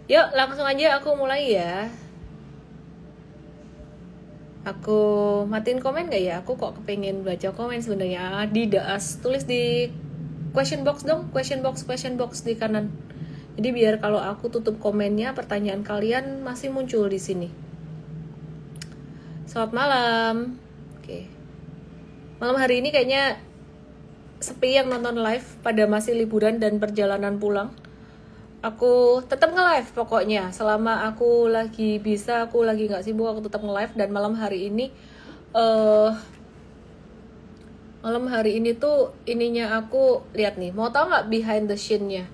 Yuk langsung aja aku mulai ya. Aku matiin komen gak ya? Aku kok kepengen baca komen sebenarnya. Didas, tulis di question box dong, question box di kanan. Jadi biar kalau aku tutup komennya, pertanyaan kalian masih muncul di sini. Selamat malam. Oke. Malam hari ini kayaknya sepi yang nonton live pada masih liburan dan perjalanan pulang. Aku tetap nge-live pokoknya selama aku lagi bisa, aku lagi nggak sibuk, aku tetap nge-live. Dan malam hari ini tuh ininya aku lihat nih, mau tau nggak behind the scene-nya?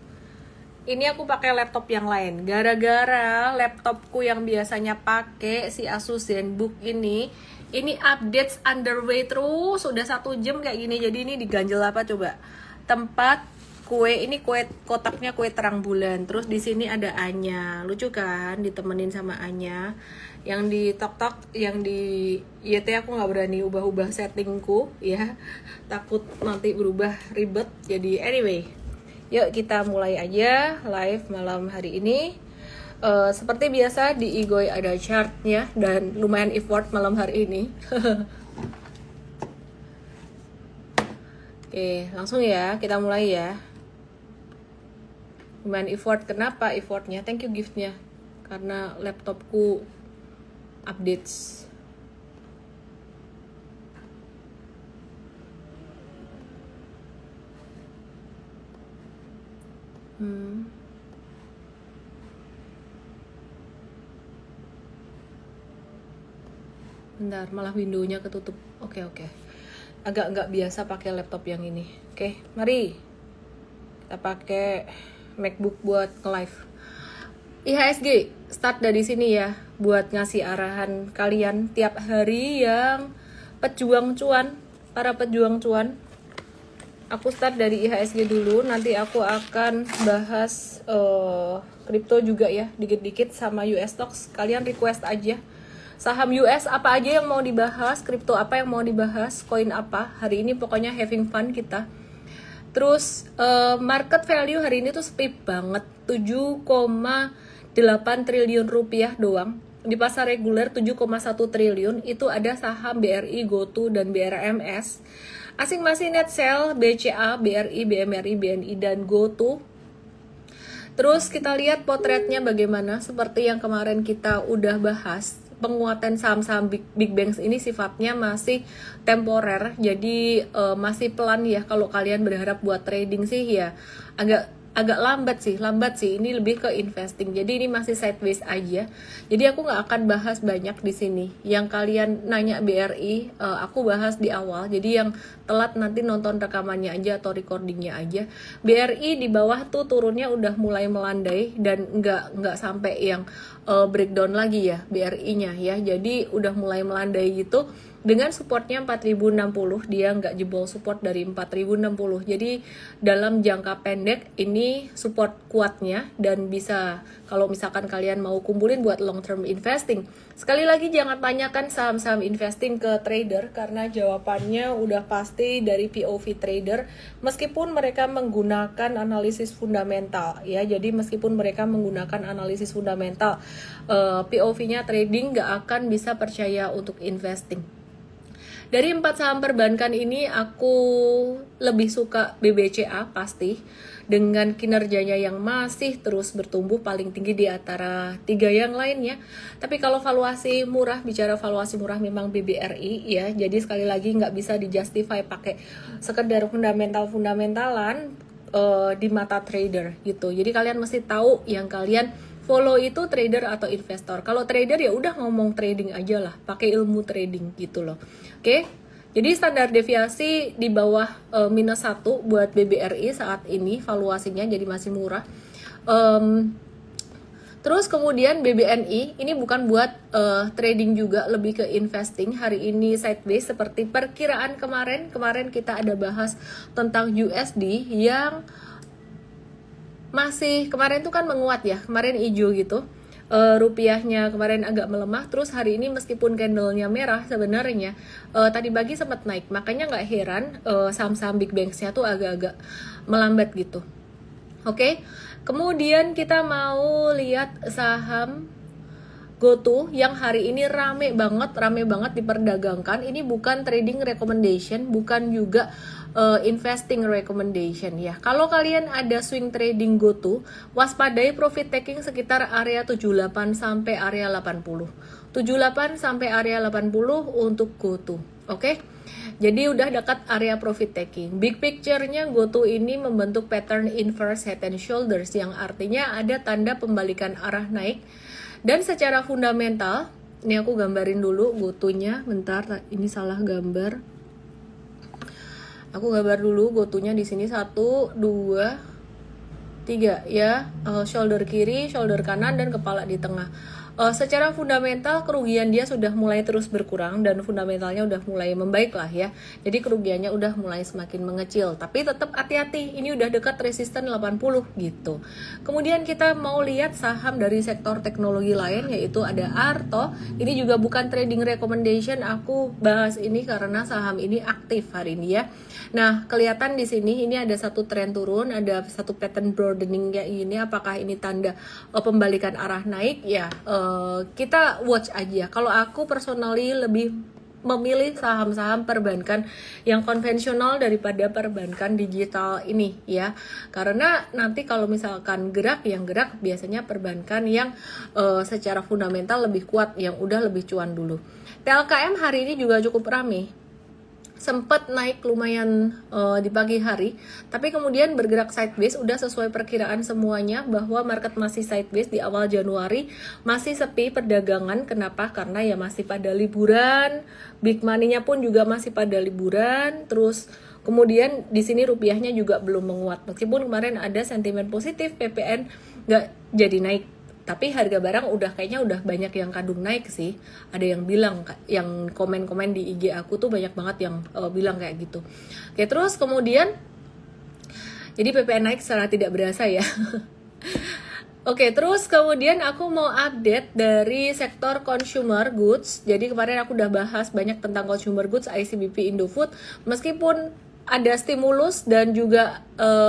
Ini aku pakai laptop yang lain gara-gara laptopku yang biasanya pakai si Asus ZenBook ini updates underway terus, sudah 1 jam kayak gini. Jadi ini diganjel apa coba? Tempat kue, ini kue kotaknya kue terang bulan. Terus di sini ada Anya, lucu kan, ditemenin sama Anya. Yang di tok yang di YT aku nggak berani ubah-ubah settingku ya, takut nanti berubah ribet. Jadi anyway, yuk kita mulai aja live malam hari ini. Seperti biasa di Igoy ada chartnya dan lumayan effort malam hari ini. Oke, langsung ya, kita mulai ya. Lumayan effort, kenapa effortnya? Thank you giftnya, karena laptopku updates. Bentar, malah windownya ketutup. Oke. Agak nggak biasa pakai laptop yang ini. Oke, mari kita pakai MacBook buat nge-live. IHSG start dari sini ya, buat ngasih arahan kalian tiap hari yang pejuang cuan, para pejuang cuan. Aku start dari IHSG dulu, nanti aku akan bahas kripto juga ya, dikit-dikit sama US stocks. Kalian request aja. Saham US apa aja yang mau dibahas, kripto apa yang mau dibahas, koin apa. Hari ini pokoknya having fun kita. Terus market value hari ini tuh sepi banget, 7,8 triliun rupiah doang. Di pasar reguler 7,1 triliun, itu ada saham BRI, GoTo, dan BRMS. Masing-masing net sell BCA, BRI, BMRI, BNI, dan GoTo. Terus kita lihat potretnya bagaimana, seperti yang kemarin kita udah bahas. Penguatan saham-saham big banks ini sifatnya masih temporer, jadi masih pelan ya. Kalau kalian berharap buat trading sih ya agak lambat sih. Ini lebih ke investing, jadi ini masih sideways aja. Jadi aku nggak akan bahas banyak di sini. Yang kalian nanya BRI, aku bahas di awal, jadi yang telat nanti nonton rekamannya aja atau recordingnya aja. BRI di bawah tuh turunnya udah mulai melandai dan nggak sampai yang breakdown lagi ya BRI-nya ya. Jadi udah mulai melandai gitu. Dengan supportnya 4060, dia nggak jebol support dari 4060. Jadi dalam jangka pendek ini support kuatnya dan bisa, kalau misalkan kalian mau kumpulin buat long term investing. Sekali lagi jangan tanyakan saham-saham investing ke trader, karena jawabannya udah pasti dari POV trader, meskipun mereka menggunakan analisis fundamental ya. Jadi meskipun mereka menggunakan analisis fundamental, POV-nya trading nggak akan bisa percaya untuk investing. Dari 4 saham perbankan ini aku lebih suka BBCA pasti, dengan kinerjanya yang masih terus bertumbuh paling tinggi di antara 3 yang lainnya. Tapi kalau valuasi murah, bicara valuasi murah memang BBRI ya. Jadi sekali lagi nggak bisa dijustify pakai sekedar fundamentalan di mata trader gitu. Jadi kalian mesti tahu yang kalian follow itu trader atau investor. Kalau trader ya udah ngomong trading aja lah, pakai ilmu trading gitu loh. Oke. Jadi standar deviasi di bawah -1 buat BBRI saat ini valuasinya, jadi masih murah. Terus kemudian BBNI ini bukan buat trading juga, lebih ke investing. Hari ini sideways seperti perkiraan kemarin. Kemarin kita ada bahas tentang USD yang masih kemarin tuh kan menguat ya, kemarin hijau gitu. Rupiahnya kemarin agak melemah, terus hari ini meskipun candlenya merah sebenarnya tadi pagi sempat naik. Makanya nggak heran saham-saham big banks-nya tuh agak-agak melambat gitu. Oke. Kemudian kita mau lihat saham GoTo yang hari ini rame banget diperdagangkan. Ini bukan trading recommendation, bukan juga investing recommendation ya. Kalau kalian ada swing trading GoTo, waspadai profit taking sekitar area 78 sampai area 80. 78 sampai area 80 untuk GoTo. Oke. Jadi udah dekat area profit taking. Big picture-nya GoTo ini membentuk pattern inverse head and shoulders yang artinya ada tanda pembalikan arah naik. Dan secara fundamental, ini aku gambarin dulu GoTo-nya, bentar, ini salah gambar. Aku gambar dulu GoTo-nya di sini 1, 2, 3 ya, shoulder kiri, shoulder kanan, dan kepala di tengah. Secara fundamental kerugian dia sudah mulai terus berkurang dan fundamentalnya udah mulai membaik lah ya. Jadi kerugiannya udah mulai semakin mengecil, tapi tetap hati-hati, ini udah dekat resisten 80 gitu. Kemudian kita mau lihat saham dari sektor teknologi lain, yaitu ada Arto. Ini juga bukan trading recommendation, aku bahas ini karena saham ini aktif hari ini ya. Nah, kelihatan di sini ini ada satu tren turun, ada satu pattern broadening kayak gini. Apakah ini tanda pembalikan arah naik ya? Kita watch aja. Kalau aku personally lebih memilih saham-saham perbankan yang konvensional daripada perbankan digital ini ya, karena nanti kalau misalkan gerak, yang gerak biasanya perbankan yang secara fundamental lebih kuat, yang udah lebih cuan dulu. TLKM hari ini juga cukup ramai, sempat naik lumayan di pagi hari, tapi kemudian bergerak sideways. Udah sesuai perkiraan semuanya bahwa market masih sideways di awal Januari, masih sepi perdagangan. Kenapa? Karena ya masih pada liburan, big money-nya pun juga masih pada liburan. Terus kemudian di sini rupiahnya juga belum menguat, meskipun kemarin ada sentimen positif PPN nggak jadi naik. Tapi harga barang kayaknya udah banyak yang kadung naik sih. Ada yang bilang, yang komen-komen di IG aku tuh banyak banget yang bilang kayak gitu. Oke, terus kemudian jadi PPN naik secara tidak berasa ya. Oke, terus kemudian aku mau update dari sektor consumer goods. Jadi kemarin aku udah bahas banyak tentang consumer goods, ICBP, Indofood. Meskipun ada stimulus dan juga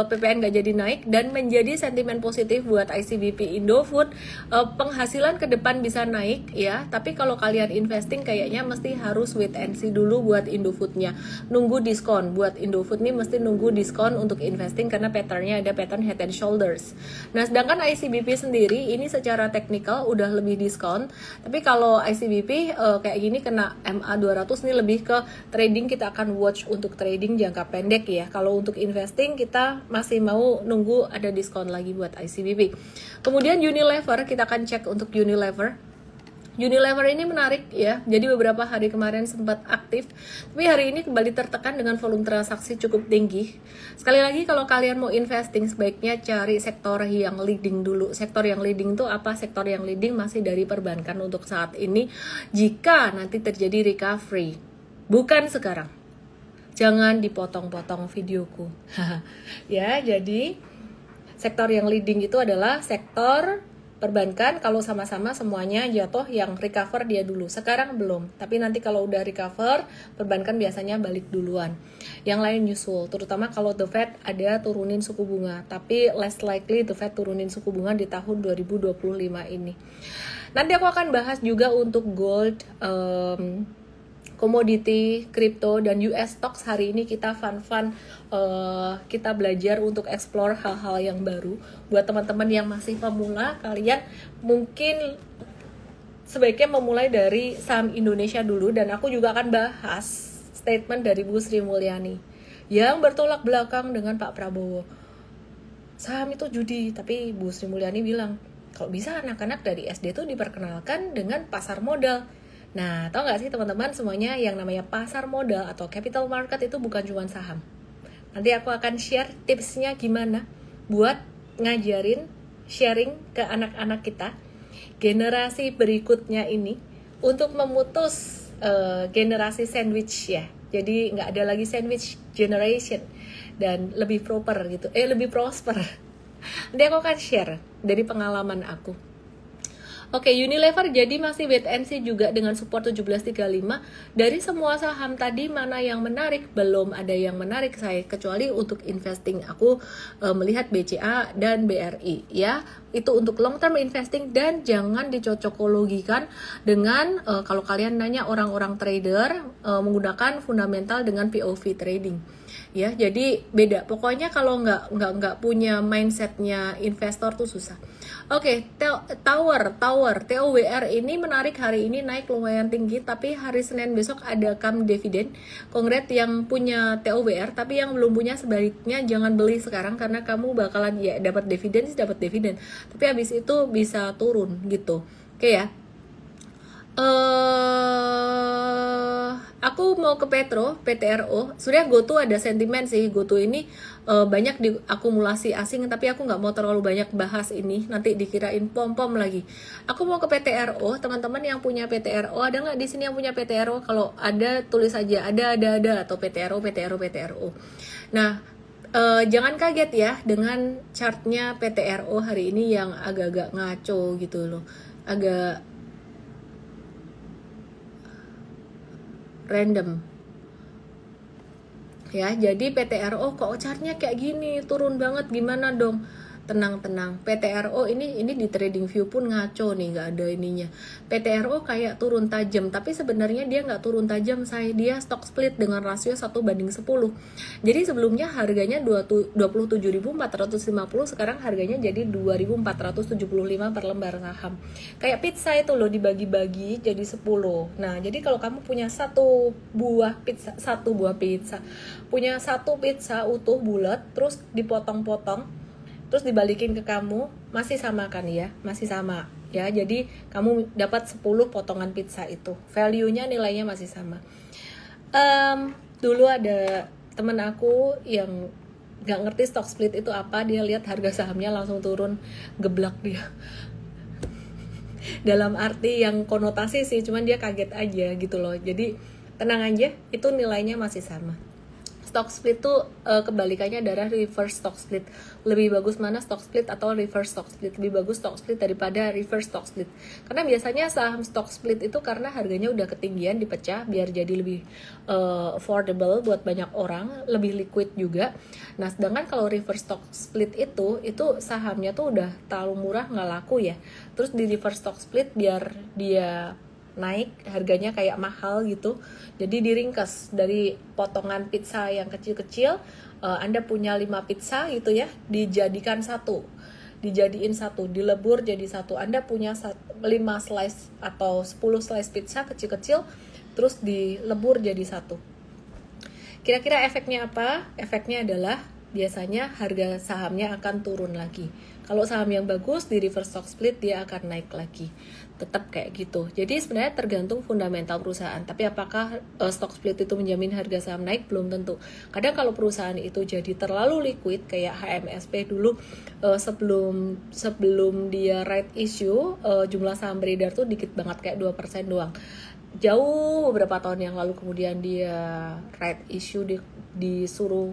PPN gak jadi naik dan menjadi sentimen positif buat ICBP, Indofood, penghasilan ke depan bisa naik ya. Tapi kalau kalian investing kayaknya mesti harus wait and see dulu buat Indofoodnya, nunggu diskon. Buat Indofood nih mesti nunggu diskon untuk investing karena patternnya ada pattern head and shoulders. Nah, sedangkan ICBP sendiri ini secara teknikal udah lebih diskon, tapi kalau ICBP kayak gini kena MA 200 nih lebih ke trading, kita akan watch untuk trading jangka pendek ya. Kalau untuk investing kita masih mau nunggu ada diskon lagi buat ICBP. Kemudian Unilever, kita akan cek untuk Unilever. Unilever ini menarik ya. Jadi beberapa hari kemarin sempat aktif, tapi hari ini kembali tertekan dengan volume transaksi cukup tinggi. Sekali lagi, kalau kalian mau investing sebaiknya cari sektor yang leading dulu. Sektor yang leading itu apa? Sektor yang leading masih dari perbankan untuk saat ini. Jika nanti terjadi recovery, bukan sekarang. Jangan dipotong-potong videoku. Ya, jadi sektor yang leading itu adalah sektor perbankan. Kalau sama-sama semuanya jatuh, yang recover dia dulu. Sekarang belum, tapi nanti kalau udah recover, perbankan biasanya balik duluan. Yang lain nyusul, terutama kalau The Fed ada turunin suku bunga. Tapi less likely The Fed turunin suku bunga di tahun 2025 ini. Nanti aku akan bahas juga untuk gold, komoditi, kripto, dan US stocks. Hari ini kita fun-fun, kita belajar untuk explore hal-hal yang baru. Buat teman-teman yang masih pemula, kalian mungkin sebaiknya memulai dari saham Indonesia dulu. Dan aku juga akan bahas statement dari Bu Sri Mulyani yang bertolak belakang dengan Pak Prabowo. Saham itu judi, tapi Bu Sri Mulyani bilang, kalau bisa anak-anak dari SD itu diperkenalkan dengan pasar modal. Nah, tau gak sih teman-teman semuanya, yang namanya pasar modal atau capital market itu bukan cuma saham. Nanti aku akan share tipsnya gimana buat ngajarin, sharing ke anak-anak kita, generasi berikutnya ini, untuk memutus generasi sandwich ya. Jadi nggak ada lagi sandwich generation, dan lebih proper gitu, lebih prosper. Nanti aku akan share dari pengalaman aku. Oke, Unilever jadi masih wait and see juga dengan support 17.35. Dari semua saham tadi mana yang menarik? Belum ada yang menarik saya, kecuali untuk investing aku melihat BCA dan BRI ya. Itu untuk long term investing, dan jangan dicocokologikan dengan kalau kalian nanya orang-orang trader menggunakan fundamental dengan POV trading. Ya, jadi beda. Pokoknya kalau nggak punya mindsetnya investor tuh susah. Oke, Tower TOWR ini menarik, hari ini naik lumayan tinggi, tapi hari Senin besok ada come dividen. Kongres yang punya TOWR, tapi yang belum punya sebaliknya jangan beli sekarang, karena kamu bakalan ya dapat dividen, tapi habis itu bisa turun gitu. Oke ya. Aku mau ke PTRO. Sebenarnya GoTo ada sentimen sih. GoTo ini banyak diakumulasi asing, tapi aku nggak mau terlalu banyak bahas ini, nanti dikirain pom-pom lagi. Aku mau ke PTRO. Teman-teman yang punya PTRO, ada nggak di sini yang punya PTRO? Kalau ada tulis aja ada atau PTRO. Nah, jangan kaget ya dengan chartnya PTRO hari ini yang agak-agak ngaco gitu loh, agak random ya. Jadi PTRO kok chartnya kayak gini, turun banget, gimana dong? Tenang, PTRO ini di trading view pun ngaco nih, nggak ada ininya. PTRO kayak turun tajam, tapi sebenarnya dia nggak turun tajam, dia stock split dengan rasio 1:10. Jadi sebelumnya harganya 27.450, sekarang harganya jadi 2.475 per lembar saham. Kayak pizza itu loh, dibagi-bagi jadi 10. Nah, jadi kalau kamu punya satu buah pizza, punya satu pizza utuh bulat, terus dipotong-potong, terus dibalikin ke kamu, masih sama kan ya? Masih sama ya. Jadi kamu dapat 10 potongan pizza itu. Value-nya, nilainya masih sama. Dulu ada temen aku yang gak ngerti stock split itu apa, dia lihat harga sahamnya langsung turun, geblak dia. Dalam arti yang konotasi sih, cuman dia kaget aja gitu loh. Jadi tenang aja, itu nilainya masih sama. Stock split tuh kebalikannya adalah reverse stock split. Lebih bagus mana stock split atau reverse stock split? Lebih bagus stock split daripada reverse stock split. Karena biasanya saham stock split itu karena harganya udah ketinggian, dipecah biar jadi lebih affordable buat banyak orang, lebih liquid juga. Nah, sedangkan kalau reverse stock split itu sahamnya tuh udah terlalu murah, nggak laku ya. Terus di reverse stock split biar dia naik harganya kayak mahal gitu, jadi diringkas dari potongan pizza yang kecil-kecil. Anda punya 5 pizza gitu ya, dijadiin satu, dilebur jadi satu. Anda punya 5 slice atau 10 slice pizza kecil-kecil, terus dilebur jadi satu. Kira-kira efeknya apa? Efeknya adalah biasanya harga sahamnya akan turun lagi. Kalau saham yang bagus di reverse stock split, dia akan naik lagi. Tetap kayak gitu. Jadi sebenarnya tergantung fundamental perusahaan. Tapi apakah stock split itu menjamin harga saham naik? Belum tentu. Kadang kalau perusahaan itu jadi terlalu liquid, kayak HMSP dulu sebelum dia right issue, jumlah saham beredar tuh dikit banget, kayak 2% doang. Jauh beberapa tahun yang lalu kemudian dia right issue, disuruh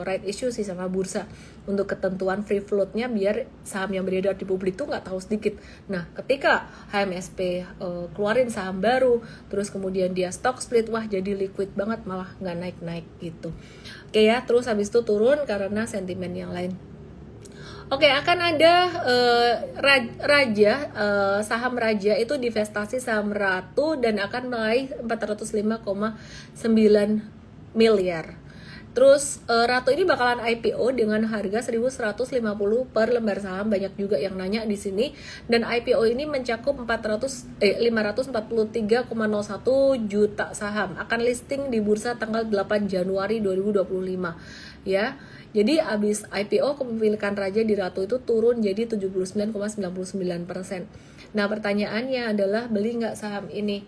right issue sih sama bursa untuk ketentuan free floatnya biar saham yang beredar di publik tuh nggak tahu sedikit. Nah, ketika HMSP keluarin saham baru, terus kemudian dia stock split, wah jadi liquid banget, malah nggak naik-naik gitu. Oke ya, terus habis itu turun karena sentimen yang lain. Oke, akan ada saham Raja itu divestasi saham Ratu dan akan meraih 405,9 miliar. Terus Ratu ini bakalan IPO dengan harga 1.150 per lembar saham. Banyak juga yang nanya di sini. Dan IPO ini mencakup 543,01 juta saham. Akan listing di bursa tanggal 8 Januari 2025 ya. Jadi abis IPO kepemilikan Raja di Ratu itu turun jadi 79,99%. Nah, pertanyaannya adalah beli nggak saham ini?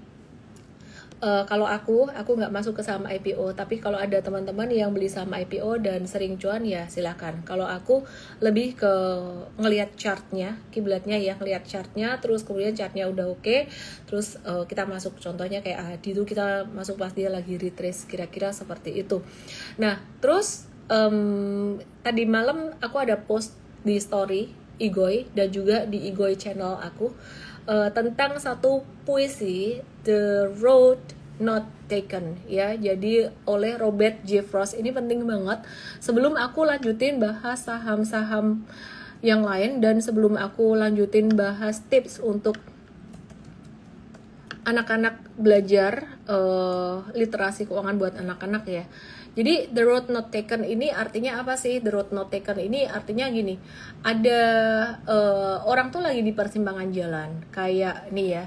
Kalau aku nggak masuk ke saham IPO, tapi kalau ada teman-teman yang beli saham IPO dan sering cuan ya silakan. Kalau aku lebih ke ngelihat chartnya, kiblatnya ya, ngelihat chartnya, terus kemudian chartnya udah oke, terus kita masuk. Contohnya kayak Adi itu kita masuk pas dia lagi retrace, kira-kira seperti itu. Nah, terus tadi malam aku ada post di story Igoy dan juga di Igoy channel aku. tentang satu puisi, The Road Not Taken, ya. Jadi oleh Robert J. Frost. Ini penting banget. Sebelum aku lanjutin bahas saham-saham yang lain, dan sebelum aku lanjutin bahas tips untuk anak-anak belajar literasi keuangan buat anak-anak ya. Jadi The Road Not Taken ini artinya apa sih? The Road Not Taken ini artinya gini, ada orang tuh lagi di persimpangan jalan, kayak nih ya,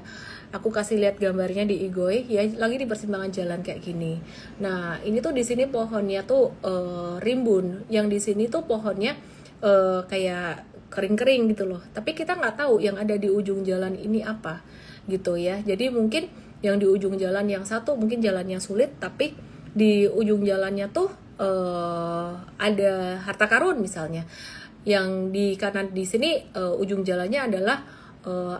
aku kasih lihat gambarnya di Igoy ya, lagi di persimpangan jalan kayak gini. Nah ini tuh di sini pohonnya tuh rimbun, yang di sini tuh pohonnya kayak kering-kering gitu loh. Tapi kita nggak tahu yang ada di ujung jalan ini apa gitu ya. Jadi mungkin yang di ujung jalan yang satu mungkin jalannya sulit, tapi di ujung jalannya tuh ada harta karun misalnya. Yang di kanan di sini ujung jalannya adalah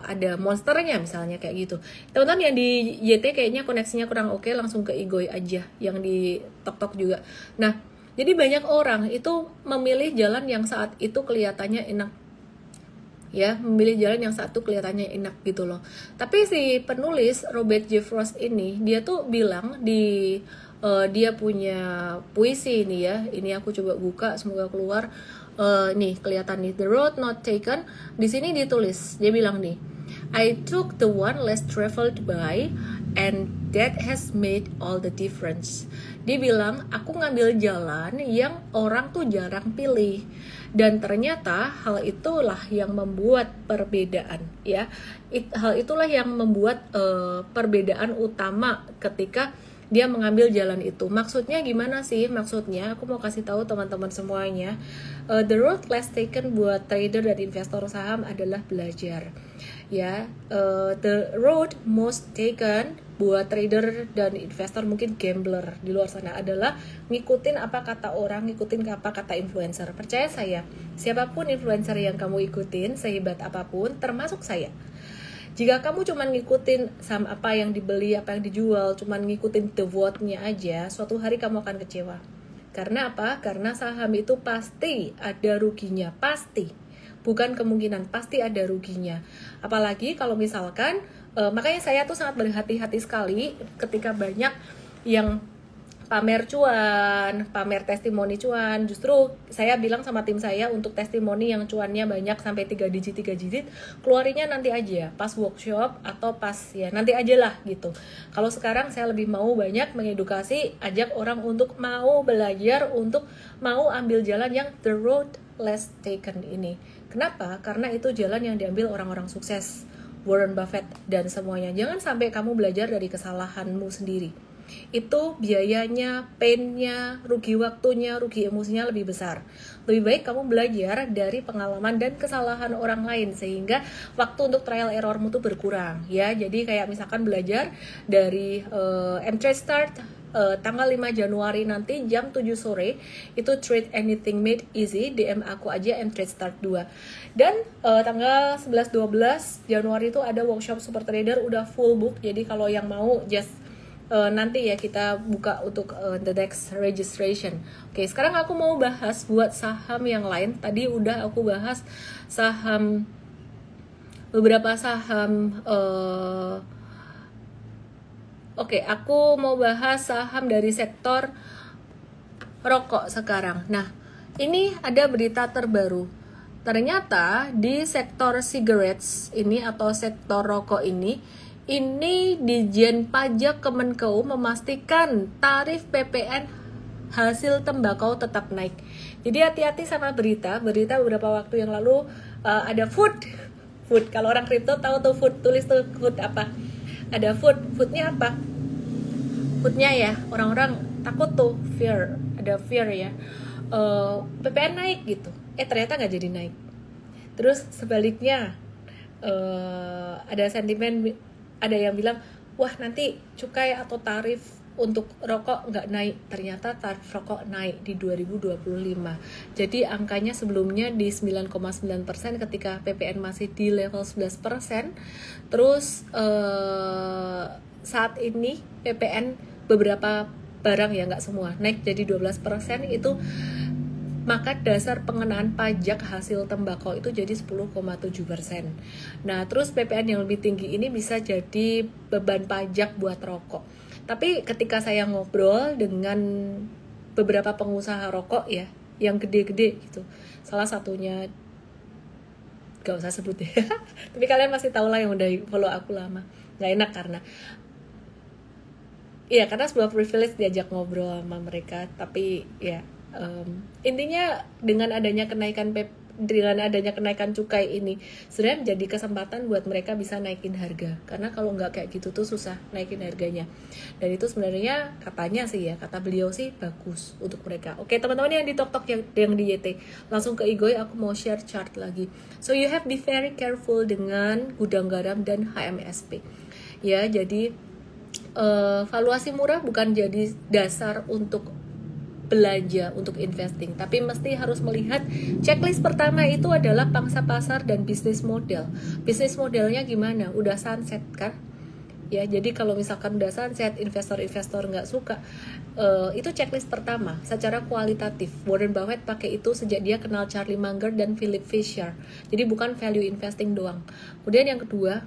ada monsternya misalnya kayak gitu. Teman-teman yang di YT kayaknya koneksinya kurang oke, langsung ke Igoy aja yang di TokTok juga. Nah, jadi banyak orang itu memilih jalan yang saat itu kelihatannya enak. Ya, memilih jalan yang satu kelihatannya enak gitu loh. Tapi si penulis Robert J. Frost ini, dia tuh bilang di dia punya puisi ini ya. Ini aku coba buka, semoga keluar. Nih kelihatan nih, The Road Not Taken. Di sini ditulis, dia bilang nih, I took the one less traveled by, and that has made all the difference. Dia bilang, aku ngambil jalan yang orang tuh jarang pilih, dan ternyata hal itulah yang membuat perbedaan ya. Hal itulah yang membuat perbedaan utama ketika dia mengambil jalan itu. Maksudnya gimana sih? Maksudnya aku mau kasih tahu teman-teman semuanya, the road less taken buat trader dan investor saham adalah belajar. Ya, the road most taken buat trader dan investor, mungkin gambler di luar sana, adalah ngikutin apa kata orang, ngikutin apa kata influencer. Percaya saya, siapapun influencer yang kamu ikutin, sehebat apapun, termasuk saya, jika kamu cuma ngikutin saham apa yang dibeli, apa yang dijual, cuma ngikutin the vote-nya aja, suatu hari kamu akan kecewa. Karena apa? Karena saham itu pasti ada ruginya, pasti. Bukan kemungkinan, pasti ada ruginya. Apalagi kalau misalkan, makanya saya tuh sangat berhati-hati sekali ketika banyak yang pamer cuan, pamer testimoni cuan. Justru saya bilang sama tim saya, untuk testimoni yang cuannya banyak sampai 3 digit, keluarinya nanti aja, pas workshop atau pas ya nanti aja lah gitu. Kalau sekarang saya lebih mau banyak mengedukasi, ajak orang untuk mau belajar, untuk mau ambil jalan yang the road less taken ini. Kenapa? Karena itu jalan yang diambil orang-orang sukses, Warren Buffett dan semuanya. Jangan sampai kamu belajar dari kesalahanmu sendiri. Itu biayanya, pain-nya, rugi waktunya, rugi emosinya lebih besar. Lebih baik kamu belajar dari pengalaman dan kesalahan orang lain, sehingga waktu untuk trial errormu tuh berkurang ya. Jadi kayak misalkan belajar dari M-Trade Start tanggal 5 Januari nanti jam 7 sore, itu Trade Anything Made Easy, DM aku aja M-Trade Start 2. Dan tanggal 11-12 Januari itu ada workshop Super Trader, udah full book. Jadi kalau yang mau just nanti ya kita buka untuk the next registration. Oke, sekarang aku mau bahas buat saham yang lain. Tadi udah aku bahas saham, beberapa saham. Oke, aku mau bahas saham dari sektor rokok sekarang. Nah, ini ada berita terbaru. Ternyata di sektor cigarettes ini atau sektor rokok ini Dijen Pajak Kemenkeu memastikan tarif PPN hasil tembakau tetap naik. Jadi hati-hati sama berita beberapa waktu yang lalu ada food. Kalau orang kripto tahu tuh food, tulis tuh food apa? Ada foodnya apa? Foodnya ya, orang-orang takut tuh, fear, ada fear ya. PPN naik gitu. Ternyata nggak jadi naik. Terus sebaliknya ada sentimen, ada yang bilang, wah nanti cukai atau tarif untuk rokok nggak naik. Ternyata tarif rokok naik di 2025. Jadi angkanya sebelumnya di 9,9% ketika PPN masih di level 11%. Terus saat ini PPN beberapa barang ya, nggak semua, naik jadi 12%. Itu maka dasar pengenaan pajak hasil tembakau itu jadi 10,7%. Nah, terus PPN yang lebih tinggi ini bisa jadi beban pajak buat rokok. Tapi ketika saya ngobrol dengan beberapa pengusaha rokok ya, yang gede-gede gitu, salah satunya gak usah sebut ya, tapi kalian pasti tahu lah yang udah follow aku lama. Gak enak karena sebuah privilege diajak ngobrol sama mereka. Tapi ya intinya dengan adanya kenaikan cukai ini sebenarnya menjadi kesempatan buat mereka bisa naikin harga, karena kalau nggak kayak gitu tuh susah naikin harganya. Dan itu sebenarnya katanya sih ya, kata beliau sih bagus untuk mereka. Oke teman-teman yang di TokTok yang di YT, langsung ke Igoy, aku mau share chart lagi. So you have be very careful dengan gudang garam dan HMSP ya. Jadi valuasi murah bukan jadi dasar untuk belanja, untuk investing, tapi mesti harus melihat checklist pertama itu adalah pangsa pasar dan bisnis model. Bisnis modelnya gimana? Udah sunset kan? Ya, jadi kalau misalkan udah sunset, investor-investor nggak suka, itu checklist pertama secara kualitatif. Warren Buffett pakai itu sejak dia kenal Charlie Munger dan Philip Fisher. Jadi bukan value investing doang. Kemudian yang kedua,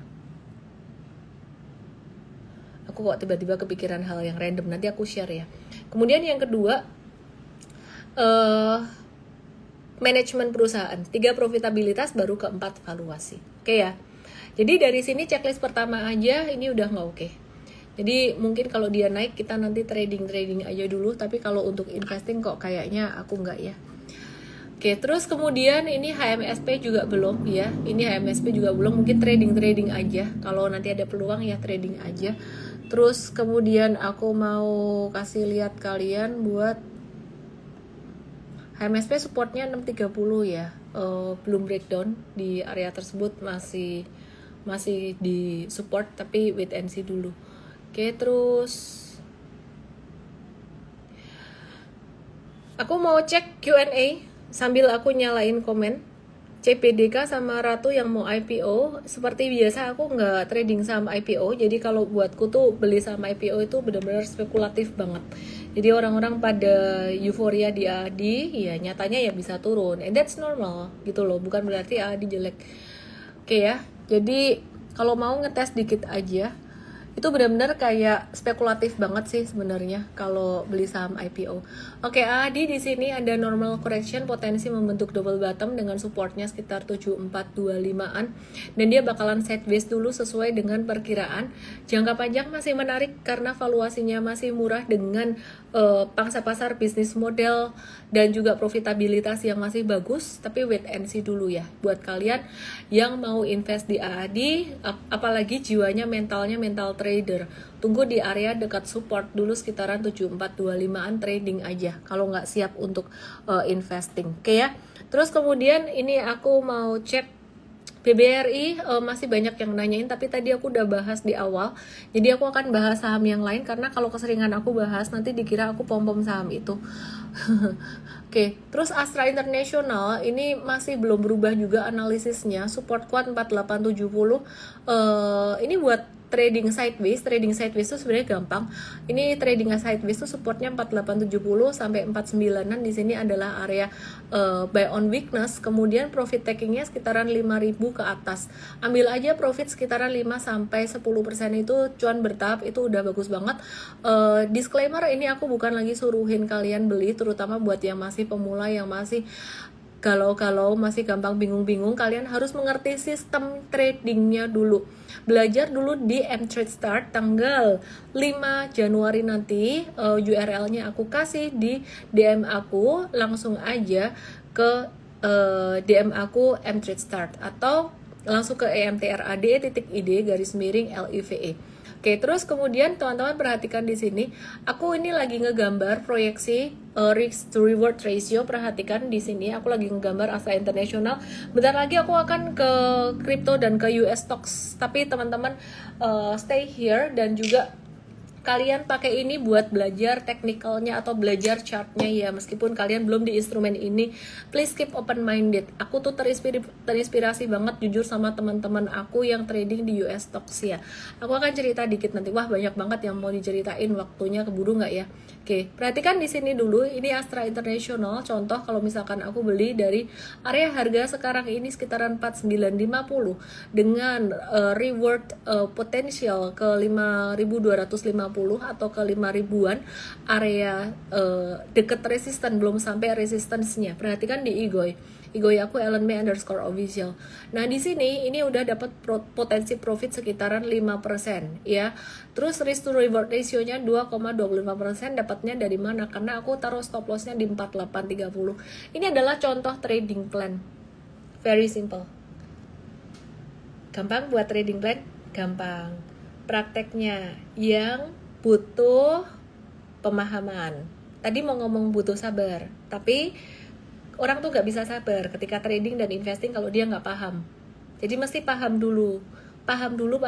aku kok tiba-tiba kepikiran hal yang random, nanti aku share ya. Kemudian yang kedua, manajemen perusahaan. 3 profitabilitas, baru keempat valuasi. Oke ya. Jadi dari sini checklist pertama aja ini udah nggak oke. Jadi mungkin kalau dia naik kita nanti trading aja dulu, tapi kalau untuk investing kok kayaknya aku nggak ya. Oke, terus kemudian ini HMSP juga belum ya. Ini HMSP juga belum, mungkin trading aja. Kalau nanti ada peluang ya trading aja. Terus kemudian aku mau kasih lihat kalian buat HMSP supportnya 630 ya. Belum breakdown di area tersebut, masih di support, tapi wait and see dulu. Oke, terus aku mau cek Q&A sambil aku nyalain komen. CPDK sama Ratu yang mau IPO, seperti biasa aku nggak trading saham IPO. Jadi kalau buatku tuh beli saham IPO itu benar-benar spekulatif banget. Jadi orang-orang pada euforia di AAD, ya nyatanya ya bisa turun, and that's normal gitu loh, bukan berarti AAD jelek. Oke ya, jadi kalau mau ngetes dikit aja, itu benar-benar kayak spekulatif banget sih sebenarnya kalau beli saham IPO. Oke, AAD di sini ada normal correction, potensi membentuk double bottom dengan supportnya sekitar 7425-an, dan dia bakalan sideways dulu sesuai dengan perkiraan. Jangka panjang masih menarik karena valuasinya masih murah dengan pangsa pasar, bisnis model, dan juga profitabilitas yang masih bagus. Tapi wait and see dulu ya buat kalian yang mau invest di AAD, apalagi jiwanya mental trader. Tunggu di area dekat support dulu sekitaran 7425-an, trading aja kalau nggak siap untuk investing. Oke ya. Terus kemudian ini aku mau cek BBRI, masih banyak yang nanyain, tapi tadi aku udah bahas di awal. Jadi aku akan bahas saham yang lain, karena kalau keseringan aku bahas nanti dikira aku pom-pom saham itu. Oke, terus Astra International ini masih belum berubah juga analisisnya. Support kuat 4870. Ini buat trading sideways itu sebenarnya gampang. Ini trading sideways itu supportnya 4870 sampai 49-an. Di sini adalah area buy on weakness. Kemudian profit takingnya sekitaran 5.000 ke atas. Ambil aja profit sekitaran 5 sampai 10% itu, cuan bertahap, itu udah bagus banget. Disclaimer, ini aku bukan lagi suruhin kalian beli, terutama buat yang masih pemula, yang masih kalau masih gampang bingung-bingung. Kalian harus mengerti sistem tradingnya dulu. Belajar dulu di M-Trade Start tanggal 5 Januari nanti. URL-nya aku kasih di DM aku. Langsung aja ke DM aku M-Trade Start, atau langsung ke emtrad.id_live. Oke, terus kemudian teman-teman perhatikan di sini, aku ini lagi ngegambar proyeksi risk to reward ratio. Perhatikan di sini, aku lagi ngegambar Astra International. Bentar lagi aku akan ke crypto dan ke US stocks, tapi teman-teman stay here dan juga kalian pakai ini buat belajar teknikalnya atau belajar chartnya ya, meskipun kalian belum di instrumen ini, please keep open minded. Aku tuh terinspirasi banget jujur sama teman-teman aku yang trading di US stocks ya. Aku akan cerita dikit nanti. Wah, banyak banget yang mau diceritain, waktunya keburu nggak ya? Oke, perhatikan di sini dulu. Ini Astra International. Contoh kalau misalkan aku beli dari area harga sekarang ini sekitaran 4950 dengan reward potensial ke 5250 atau ke 5000-an, area deket resisten, belum sampai resistance-nya. Perhatikan di IGOI aku @ellenmei_official. Nah, di sini ini udah dapat potensi profit sekitaran 5% ya. Terus risk to reward ratio-nya 2,25%. Dapatnya dari mana? Karena aku taruh stop loss-nya di 4830. Ini adalah contoh trading plan. Very simple. Gampang buat trading plan? Gampang. Prakteknya yang butuh pemahaman. Tadi mau ngomong butuh sabar, tapi orang tuh gak bisa sabar ketika trading dan investing kalau dia gak paham. Jadi mesti paham dulu. Paham dulu.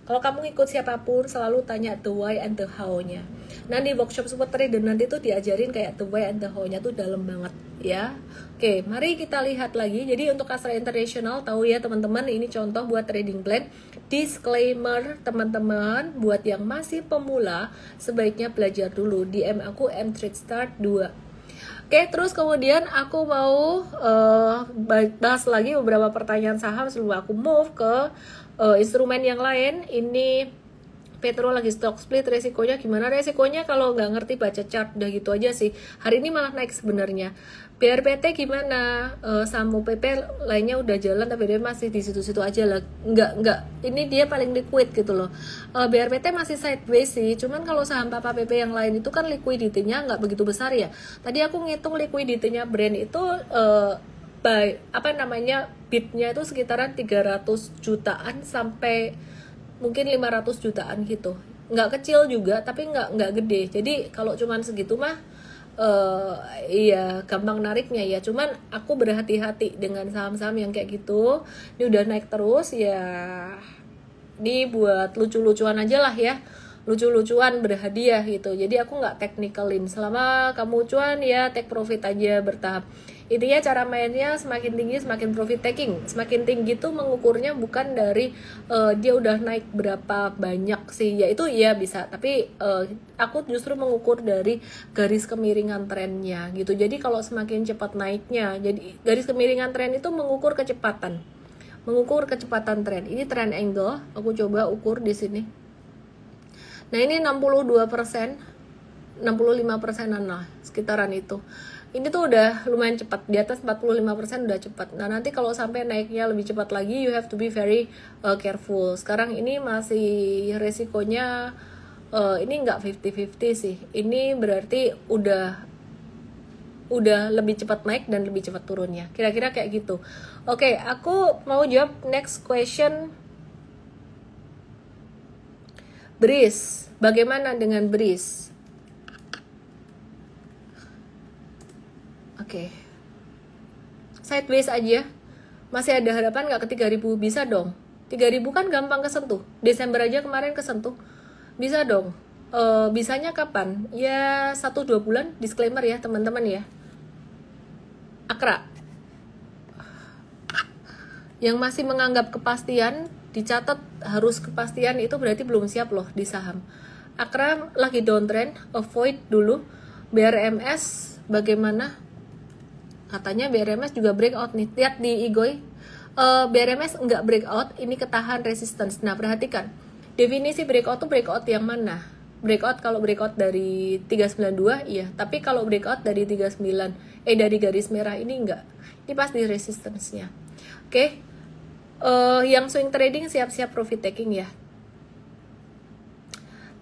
Kalau kamu ikut siapapun, selalu tanya the why and the how-nya. Nah, di workshop Super Trader nanti tuh diajarin kayak the why and the how-nya tuh dalam banget ya. Oke, mari kita lihat lagi. Jadi untuk Astra International, tahu ya teman-teman, ini contoh buat trading plan. Disclaimer teman-teman, buat yang masih pemula, sebaiknya belajar dulu. DM aku mtrade start 2. Oke, terus kemudian aku mau bahas lagi beberapa pertanyaan saham sebelum aku move ke instrumen yang lain. Ini Petro lagi stock split, resikonya gimana? Resikonya kalau nggak ngerti baca chart udah gitu aja sih. Hari ini malah naik sebenarnya. BRPT gimana? Saham UPP lainnya udah jalan tapi dia masih di situ-situ aja lah. Nggak. Ini dia paling liquid gitu loh. BRPT masih sideways sih. Cuman kalau saham Papa PP yang lain itu kan liquidity-nya nggak begitu besar ya. Tadi aku ngitung liquidity-nya Brand itu bidnya itu sekitaran 300 jutaan sampai mungkin 500 jutaan gitu. Nggak kecil juga tapi nggak gede. Jadi kalau cuman segitu mah iya gampang nariknya ya. Cuman aku berhati-hati dengan saham-saham yang kayak gitu. Ini udah naik terus ya. Ini buat lucu-lucuan aja lah ya. Lucu-lucuan berhadiah gitu. Jadi aku nggak technicalin. Selama kamu cuan ya take profit aja bertahap. Intinya cara mainnya semakin tinggi semakin profit taking. Semakin tinggi tuh mengukurnya bukan dari dia udah naik berapa banyak sih. Ya itu ya bisa. Tapi aku justru mengukur dari garis kemiringan trennya gitu. Jadi kalau semakin cepat naiknya, jadi garis kemiringan tren itu mengukur kecepatan. Mengukur kecepatan tren. Ini trend angle. Aku coba ukur di sini. Nah, ini 62%, 65%-an lah, sekitaran itu. Ini tuh udah lumayan cepat, di atas 45% udah cepat. Nah, nanti kalau sampai naiknya lebih cepat lagi, you have to be very careful. Sekarang ini masih resikonya, ini nggak 50-50 sih. Ini berarti udah lebih cepat naik dan lebih cepat turunnya. Kira-kira kayak gitu. Oke, aku mau jawab next question. Breeze, bagaimana dengan Breeze? Oke. Sideways aja. Masih ada harapan nggak ke 3000? Bisa dong. 3000 kan gampang kesentuh. Desember aja kemarin kesentuh. Bisa dong. Bisanya kapan? Ya 1-2 bulan. Disclaimer ya teman-teman ya. Akra. Yang masih menganggap kepastian, dicatat harus kepastian, itu berarti belum siap loh di saham. Akra lagi downtrend, avoid dulu. BRMS bagaimana? Katanya BRMS juga breakout nih. Lihat di IGOI. BRMS enggak breakout, ini ketahan resistance. Nah, perhatikan. Definisi breakout tuh breakout yang mana? Breakout kalau breakout dari 392 iya, tapi kalau breakout dari 39 dari garis merah ini enggak. Ini pasti resistance-nya. Oke. Yang swing trading siap-siap profit taking ya.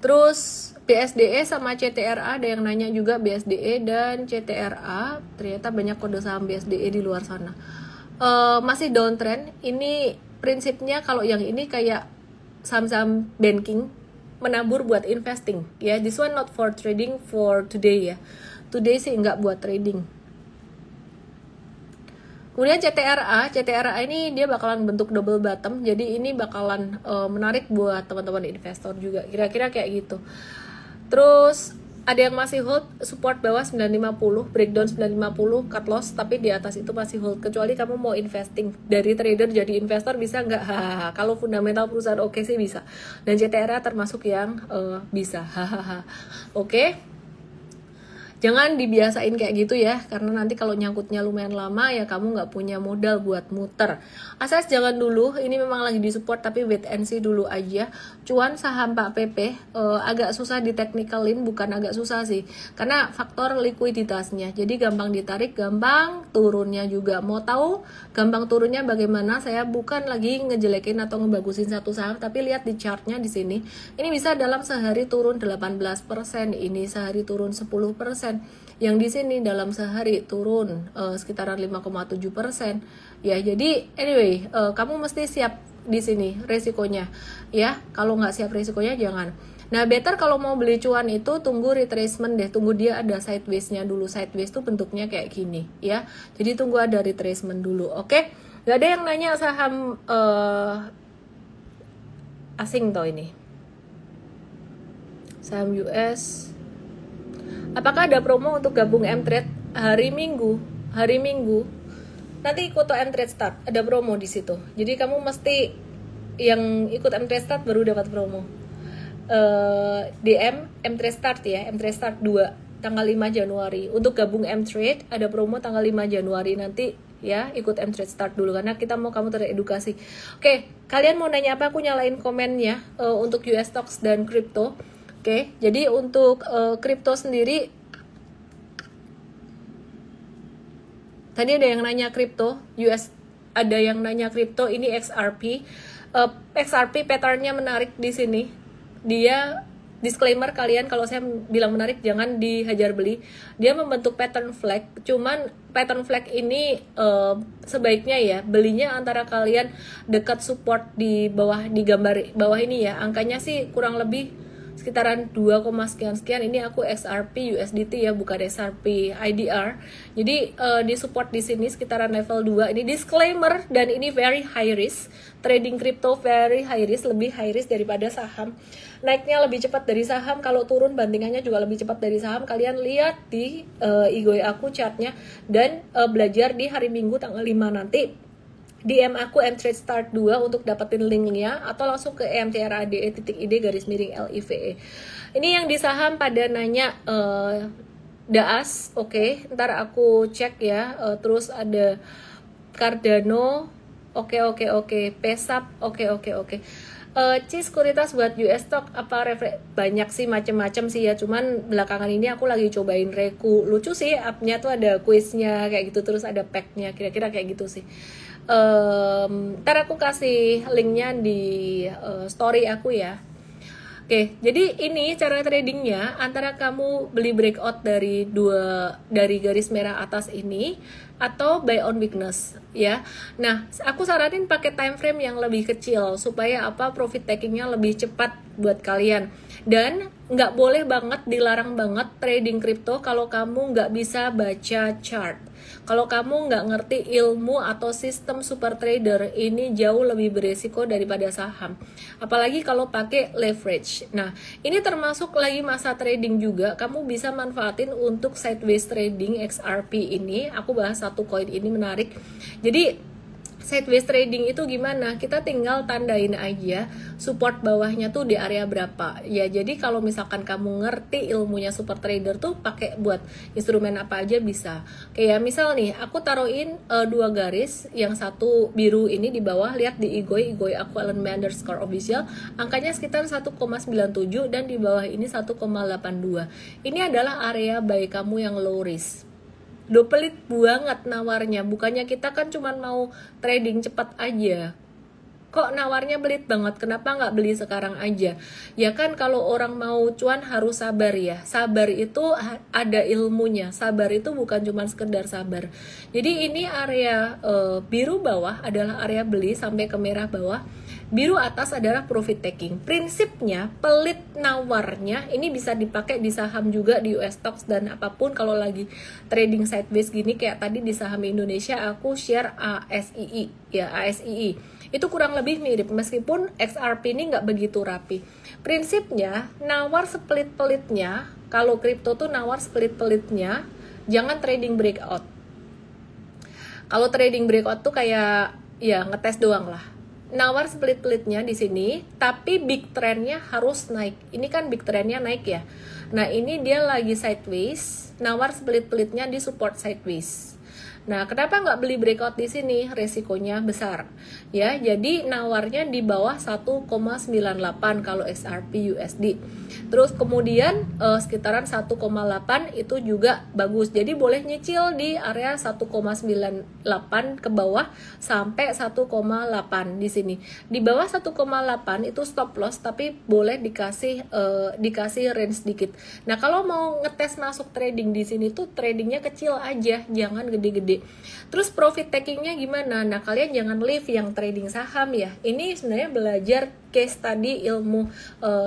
Terus BSDE sama CTRA, ada yang nanya juga BSDE dan CTRA. Ternyata banyak kode saham BSDE di luar sana. Masih downtrend. Ini prinsipnya kalau yang ini kayak saham-saham banking, menabur buat investing ya. This one not for trading, for today ya. Today sih nggak buat trading. Kemudian CTRA ini dia bakalan bentuk double bottom, jadi ini bakalan menarik buat teman-teman investor juga, kira-kira kayak gitu. Terus ada yang masih hold support bawah 950, breakdown 950, cut loss, tapi di atas itu masih hold. Kecuali kamu mau investing dari trader jadi investor, bisa nggak? Hahaha. Kalau fundamental perusahaan oke sih bisa. Dan CTRA termasuk yang bisa. Hahaha. Oke. Jangan dibiasain kayak gitu ya, karena nanti kalau nyangkutnya lumayan lama ya kamu nggak punya modal buat muter. Akses jangan dulu, ini memang lagi disupport tapi wait and see dulu aja. Cuan saham Pak PP agak susah di technicalin, bukan agak susah sih, karena faktor likuiditasnya. Jadi gampang ditarik, gampang turunnya juga. Mau tahu gampang turunnya bagaimana? Saya bukan lagi ngejelekin atau ngebagusin satu saham, tapi lihat di chartnya di sini. Ini bisa dalam sehari turun 18%, ini sehari turun 10%. Yang di sini dalam sehari turun sekitaran 5,7%. Ya, jadi anyway, kamu mesti siap di sini resikonya. Ya, kalau nggak siap resikonya jangan. Nah, better kalau mau beli cuan itu tunggu retracement deh, tunggu dia ada sideways-nya dulu. Sideways tuh bentuknya kayak gini, ya. Jadi tunggu ada retracement dulu, oke? Gak ada yang nanya saham asing toh ini. Saham US. Apakah ada promo untuk gabung M-Trade hari Minggu? Hari Minggu. Nanti ikut M-Trade Start, ada promo di situ. Jadi kamu mesti yang ikut M-Trade Start baru dapat promo. DM M-Trade Start ya, M-Trade Start 2 tanggal 5 Januari. Untuk gabung M-Trade ada promo tanggal 5 Januari nanti ya, ikut M-Trade Start dulu karena kita mau kamu teredukasi. Oke, kalian mau nanya apa? Aku nyalain komennya untuk US stocks dan crypto. Oke, jadi untuk kripto sendiri, tadi ada yang nanya kripto, US ada yang nanya kripto, ini XRP. XRP patternnya menarik di sini. Dia disclaimer kalian kalau saya bilang menarik jangan dihajar beli. Dia membentuk pattern flag, cuman pattern flag ini sebaiknya ya belinya antara kalian dekat support di bawah, di gambar bawah ini ya. Angkanya sih kurang lebih sekitaran 2, sekian. Ini aku XRP USDT ya, bukan XRP IDR. Jadi di support di sini sekitaran level 2. Ini disclaimer dan ini very high risk. Trading crypto very high risk, lebih high risk daripada saham. Naiknya lebih cepat dari saham, kalau turun bandingannya juga lebih cepat dari saham. Kalian lihat di Igoi aku chartnya dan belajar di hari Minggu tanggal 5 nanti. DM aku M-Trade Start 2 untuk dapetin linknya, atau langsung ke emtrade.id_LIVE. Ini yang di saham pada nanya Daas, oke. Ntar aku cek ya. Terus ada Cardano, oke. Pesap, oke. Sekuritas buat US stock apa banyak sih, macem-macem sih ya. Cuman belakangan ini aku lagi cobain Reku, lucu sih, appnya tuh ada quiznya kayak gitu, terus ada packnya, kira-kira kayak gitu sih. Ntar aku kasih linknya di story aku ya. Oke, jadi ini cara tradingnya, antara kamu beli breakout dari garis merah atas ini atau buy on weakness ya. Nah, aku saranin pakai time frame yang lebih kecil supaya profit takingnya lebih cepat buat kalian. Dan nggak boleh banget, dilarang banget trading crypto kalau kamu nggak bisa baca chart. Kalau kamu nggak ngerti ilmu atau sistem super trader, ini jauh lebih beresiko daripada saham. Apalagi kalau pakai leverage. Nah, ini termasuk lagi masa trading juga. Kamu bisa manfaatin untuk sideways trading XRP ini. Aku bahas satu koin ini menarik. Jadi sideways trading itu gimana? Kita tinggal tandain aja support bawahnya tuh di area berapa. Ya, jadi kalau misalkan kamu ngerti ilmunya super trader tuh pakai buat instrumen apa aja bisa. Kayak misal nih, aku taruhin 2 garis, yang satu biru ini di bawah, lihat di Igoi aku _official, angkanya sekitar 1,97 dan di bawah ini 1,82. Ini adalah area buy kamu yang low risk. Pelit banget nawarnya, bukannya kita kan cuma mau trading cepat aja. kok nawarnya belit banget, kenapa nggak beli sekarang aja? Ya kan kalau orang mau cuan harus sabar ya. Sabar itu ada ilmunya. Sabar itu bukan cuma sekedar sabar. Jadi ini area biru bawah adalah area beli sampai ke merah bawah. Biru atas adalah profit taking. Prinsipnya pelit nawarnya ini bisa dipakai di saham juga, di US stocks dan apapun. Kalau lagi trading sideways gini kayak tadi di saham Indonesia aku share ASII ya, ASII itu kurang lebih mirip meskipun XRP ini nggak begitu rapi. Prinsipnya nawar sepelit-pelitnya, kalau kripto tuh nawar sepelit-pelitnya, jangan trading breakout. Kalau trading breakout tuh kayak ya ngetes doang lah. Nawar sepelit-pelitnya di sini, tapi big trendnya harus naik. Ini kan big trendnya naik ya. Nah ini dia lagi sideways, nawar sepelit-pelitnya di support sideways. Nah, kenapa nggak beli breakout di sini? Resikonya besar. Ya, jadi nawarnya di bawah 1,98 kalau XRP USD. Terus kemudian sekitaran 1,8 itu juga bagus. Jadi boleh nyicil di area 1,98 ke bawah sampai 1,8 di sini. Di bawah 1,8 itu stop loss tapi boleh dikasih range sedikit. Nah, kalau mau ngetes masuk trading di sini tuh tradingnya kecil aja, jangan gede-gede. Terus profit takingnya gimana? Nah kalian jangan leave yang trading saham ya. Ini sebenarnya belajar case tadi ilmu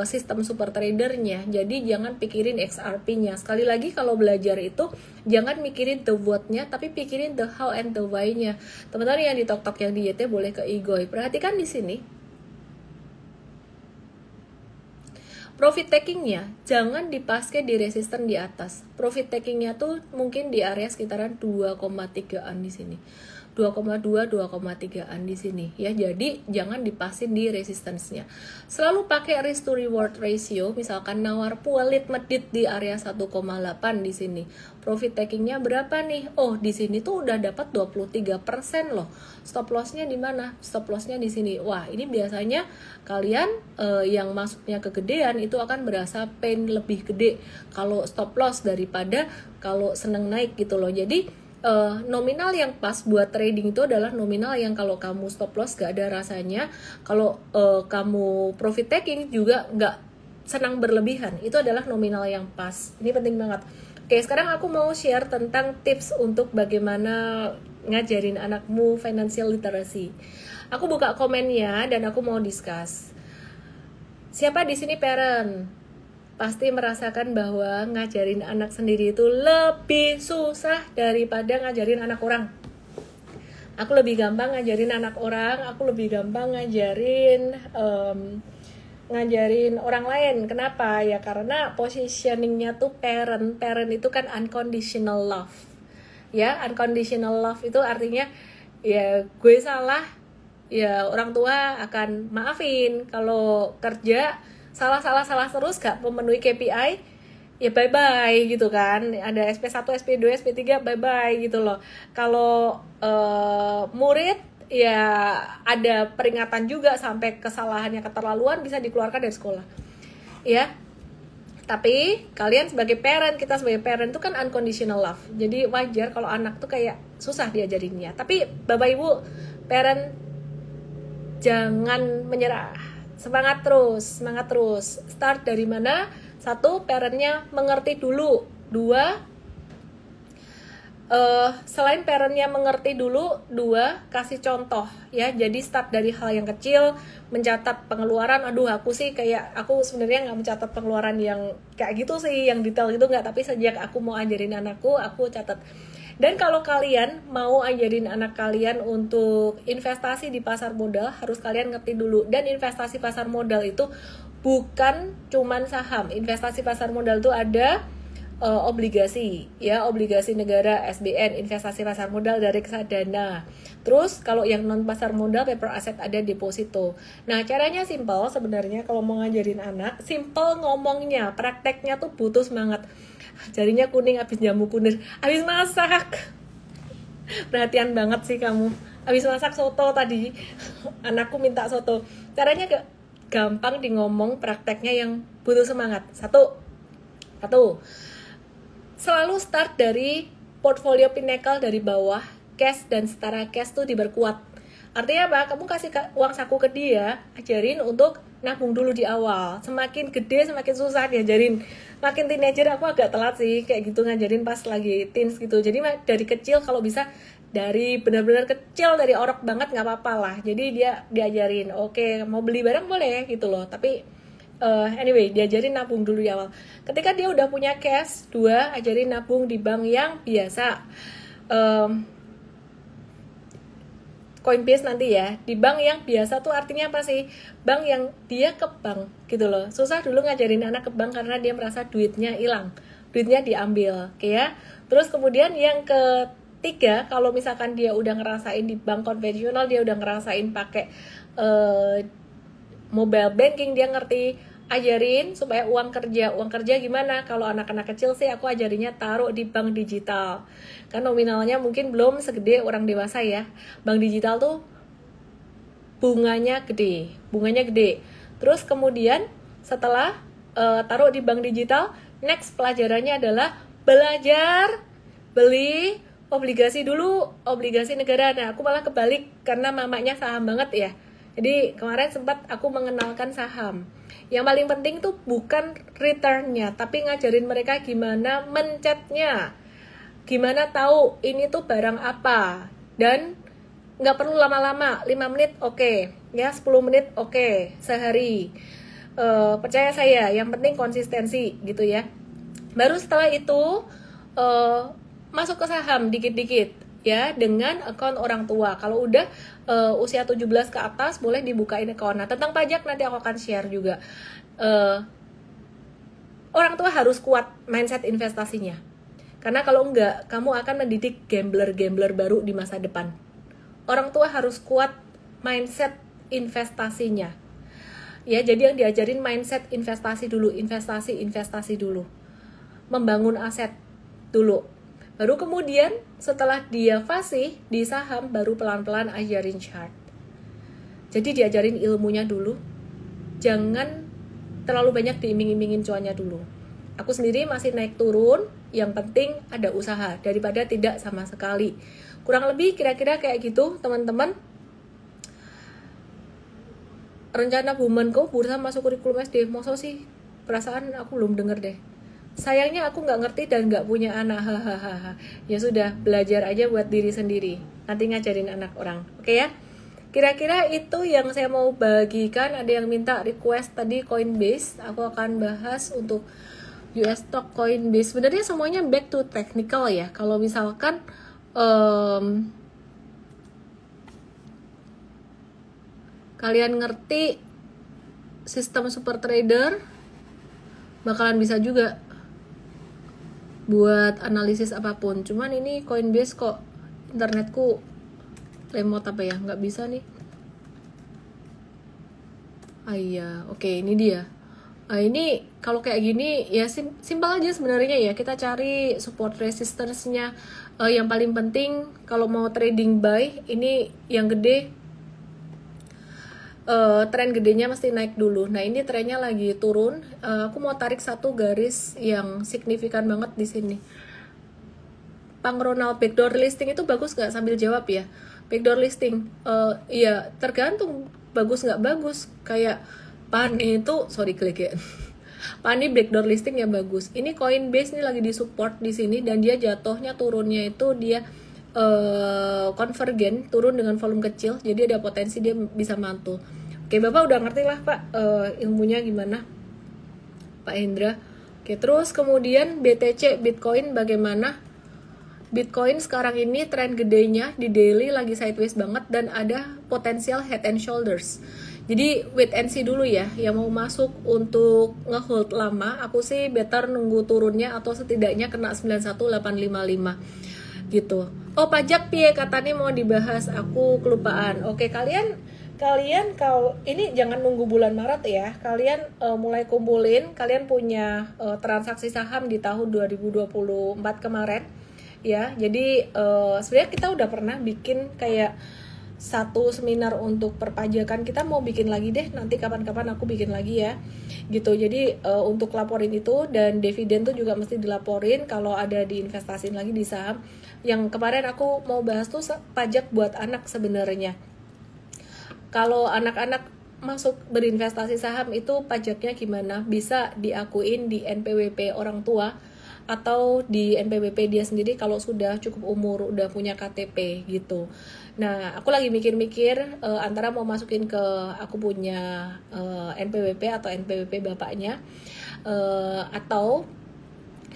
sistem super tradernya. Jadi jangan pikirin XRP-nya. Sekali lagi kalau belajar itu jangan mikirin the what-nya, tapi pikirin the how and the why-nya. Teman-teman yang di TokTok yang di YT boleh ke Igoy. Perhatikan di sini. Profit takingnya jangan dipakai di resisten di atas. Profit takingnya tuh mungkin di area sekitaran 2,3an di sini. 2,2, 2,3an di sini ya. Jadi jangan dipasin di resistance-nya. Selalu pakai risk to reward ratio, misalkan nawar pelit medit di area 1,8 di sini. Profit takingnya berapa nih? Oh, di sini tuh udah dapat 23% loh. Stop loss-nya di mana? Stop loss-nya di sini. Wah, ini biasanya kalian yang masuknya kegedean itu akan berasa pain lebih gede kalau stop loss daripada kalau seneng naik gitu loh. Jadi nominal yang pas buat trading itu adalah nominal yang kalau kamu stop loss gak ada rasanya, kalau kamu profit taking juga gak senang berlebihan, itu adalah nominal yang pas. Ini penting banget. Oke, sekarang aku mau share tentang tips untuk bagaimana ngajarin anakmu financial literacy. Aku buka komennya dan aku mau discuss. Siapa di sini parent? Pasti merasakan bahwa ngajarin anak sendiri itu lebih susah daripada ngajarin anak orang. Aku lebih gampang ngajarin anak orang, aku lebih gampang ngajarin orang lain. Kenapa? Ya karena positioningnya tuh parent. Parent itu kan unconditional love. Ya, unconditional love itu artinya ya gue salah, ya orang tua akan maafin. Kalau kerja salah terus gak memenuhi KPI, ya bye-bye gitu kan. Ada SP1, SP2, SP3, bye-bye gitu loh. Kalau murid ya ada peringatan juga sampai kesalahannya keterlaluan bisa dikeluarkan dari sekolah. Ya. Tapi kalian sebagai parent, kita sebagai parent itu kan unconditional love. Jadi wajar kalau anak tuh kayak susah diajarinnya. Tapi Bapak Ibu parent jangan menyerah. Semangat terus. Start dari mana? 1, parentnya mengerti dulu. 2, selain parentnya mengerti dulu, 2, kasih contoh ya. Jadi start dari hal yang kecil, mencatat pengeluaran. Aduh, aku sebenarnya nggak mencatat pengeluaran yang kayak gitu sih, yang detail gitu nggak. Tapi sejak aku mau ajarin anakku, aku catat. Dan kalau kalian mau ajarin anak kalian untuk investasi di pasar modal, harus kalian ngerti dulu. Dan investasi pasar modal itu bukan cuman saham. Investasi pasar modal itu ada obligasi, ya, obligasi negara, SBN, investasi pasar modal dari reksadana. Terus kalau yang non pasar modal, paper asset, ada deposito. Nah, caranya simple sebenarnya kalau mau ngajarin anak, simple ngomongnya, prakteknya tuh butuh semangat. Jarinya kuning habis jamu kunir, habis masak. Perhatian banget sih kamu. Habis masak soto tadi. Anakku minta soto. Caranya gampang di ngomong, prakteknya yang butuh semangat. Satu. Selalu start dari portfolio Pinnacle dari bawah. Cash dan setara cash tuh diperkuat. Artinya apa? Kamu kasih uang saku ke dia, ajarin untuk nabung dulu di awal. Semakin gede semakin susah diajarin. Makin teenager aku agak telat sih kayak gitu ngajarin pas lagi teens gitu. Jadi dari kecil kalau bisa, dari benar-benar kecil, dari orok banget nggak apa-apa lah. Jadi dia diajarin, oke, mau beli barang boleh gitu loh. Tapi anyway, diajarin nabung dulu di awal. Ketika dia udah punya cash, 2, ajarin nabung di bank yang biasa. Coinbase nanti ya, di bank yang biasa tuh artinya apa sih? Bank yang dia ke bank gitu loh. Susah dulu ngajarin anak ke bank karena dia merasa duitnya hilang, duitnya diambil, oke ya. Terus kemudian yang ketiga, kalau misalkan dia udah ngerasain di bank konvensional, dia udah ngerasain pakai mobile banking, dia ngerti, ajarin supaya uang kerja gimana. Kalau anak-anak kecil sih aku ajarinnya taruh di bank digital, kan nominalnya mungkin belum segede orang dewasa ya. Bank digital tuh bunganya gede. Terus kemudian setelah taruh di bank digital, next pelajarannya adalah belajar beli obligasi dulu, obligasi negara. Nah aku malah kebalik karena mamanya saham banget ya. Jadi kemarin sempat aku mengenalkan saham. Yang paling penting tuh bukan returnnya, tapi ngajarin mereka gimana mencetnya, gimana tahu ini tuh barang apa. Dan nggak perlu lama-lama, 5 menit oke, ya 10 menit oke, sehari. Percaya saya, yang penting konsistensi gitu ya. Baru setelah itu masuk ke saham dikit-dikit ya, dengan account orang tua. Kalau udah usia 17 ke atas boleh dibukain account. Nah tentang pajak nanti aku akan share juga. Orang tua harus kuat mindset investasinya, karena kalau enggak kamu akan mendidik gambler baru di masa depan. Orang tua harus kuat mindset investasinya ya. Jadi yang diajarin mindset investasi dulu, investasi dulu, membangun aset dulu. Baru kemudian setelah dia fasih di saham, baru pelan-pelan ajarin chart. Jadi diajarin ilmunya dulu, jangan terlalu banyak diiming-imingin cuannya dulu. Aku sendiri masih naik turun, yang penting ada usaha daripada tidak sama sekali. Kurang lebih kira-kira kayak gitu teman-teman. Rencana Bumenko bursa masuk kurikulum SD, masa sih? Perasaan aku belum denger deh. Sayangnya aku nggak ngerti dan nggak punya anak, hahaha. Ya sudah, belajar aja buat diri sendiri, nanti ngajarin anak orang, oke ya. Kira-kira itu yang saya mau bagikan. Ada yang minta request tadi Coinbase, aku akan bahas untuk US stock Coinbase. Sebenarnya semuanya back to technical ya. Kalau misalkan kalian ngerti sistem super trader, bakalan bisa juga buat analisis apapun. Cuman ini Coinbase kok internetku remote apa ya, nggak bisa nih. Iya, oke, ini dia. Ini kalau kayak gini ya simpel aja sebenarnya ya. Kita cari support resistance-nya. Yang paling penting kalau mau trading buy, ini yang gede, tren gedenya mesti naik dulu. Nah ini trennya lagi turun. Aku mau tarik satu garis yang signifikan banget di sini. Pang Ronald, backdoor listing itu bagus nggak? Sambil jawab ya. Backdoor listing, iya tergantung bagus nggak bagus. Kayak Pani itu, Pani backdoor listing ya bagus. Ini Coinbase ini lagi disupport di sini dan dia jatuhnya turunnya itu dia konvergen, turun dengan volume kecil, jadi ada potensi dia bisa mantul. Oke, Bapak udah ngerti lah Pak ilmunya gimana, Pak Hendra. Oke, terus kemudian BTC, Bitcoin bagaimana? Bitcoin sekarang ini tren gedenya di daily lagi sideways banget dan ada potensial head and shoulders. Jadi wait and see dulu ya, yang mau masuk untuk ngehold lama, aku sih better nunggu turunnya atau setidaknya kena 91855 gitu. Oh pajak piye katanya mau dibahas, aku kelupaan. Oke, kalian kalau ini jangan nunggu bulan Maret ya. Kalian mulai kumpulin, kalian punya transaksi saham di tahun 2024 kemarin ya. Jadi sebenarnya kita udah pernah bikin kayak satu seminar untuk perpajakan. Kita mau bikin lagi deh, nanti kapan-kapan aku bikin lagi ya gitu. Jadi untuk laporin itu, dan dividen tuh juga mesti dilaporin kalau ada diinvestasiin lagi di saham. Yang kemarin aku mau bahas tuh pajak buat anak sebenarnya. Kalau anak-anak masuk berinvestasi saham itu pajaknya gimana? Bisa diakuin di NPWP orang tua atau di NPWP dia sendiri kalau sudah cukup umur, udah punya KTP gitu. Nah, aku lagi mikir-mikir antara mau masukin ke aku punya NPWP atau NPWP bapaknya atau